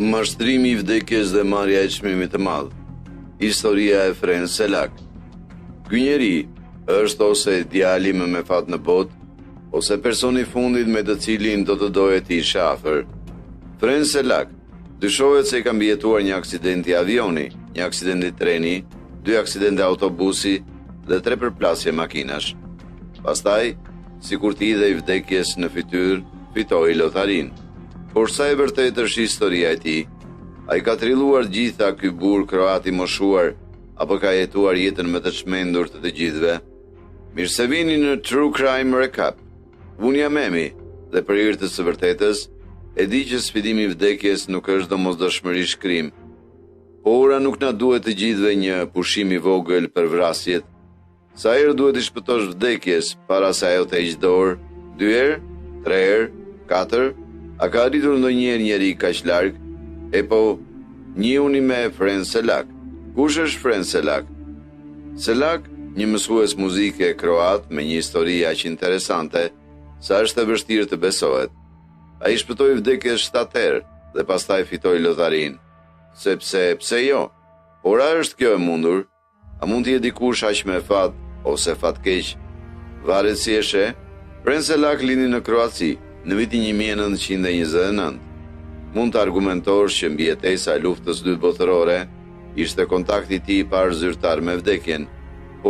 Mashtrimi I vdekjes dhe marrja e çmimit të madh. Historia e Fren Selak. Ky njeri është ose djali më me fat në botë, ose personi I fundit me të cilin do të doje ti shafër. Fren Selak dyshohet se I ka mbijetuar një aksidenti avioni, një aksidenti treni, 2 aksidente autobusi dhe 3 përplasje makinash. Pastaj, sikur t'i dhe I vdekjes në fytyrë, fitoi lotarin. Por sa e vërtet është historia e tij? Ai ka trilluar gjitha ky burr kroat I moshuar, apo ka jetuar jetën më të çmendur të gjithëve? Mirë se vini në True Crime Recap. Unë jam Emi dhe për hir të së vërtetës, e di që sfidimi I vdekjes nuk është domosdoshmërisht krim. Por ora nuk na duhet të gjithëve një pushim I vogël për vrasjet. Sa herë duhet I shpëtosh vdekjes para se ajo të heqë dorë? 2 herë, 3 herë, 4? A ka arritur ndonjëherë njeri kaq larg? E po, njihuni me Fren Selak. Kush është Fren Selak? Selak, një mësues muzike kroat me një histori aq interesante, sa është e vështirë të besohet. Ai shpëtoi vdekjes 7 herë dhe pastaj fitoi lotarin. Pse jo? Por a është kjo e mundur? A mund të jetë dikush aq me fat ose fatkeq? Varet si e sheh. Fren Selak lindi në Kroaci në vitin 1929. Mund të argumentosh që mbi jetesa e luftës së dytë botërore ishte kontakti I tij I parë zyrtar me vdekjen,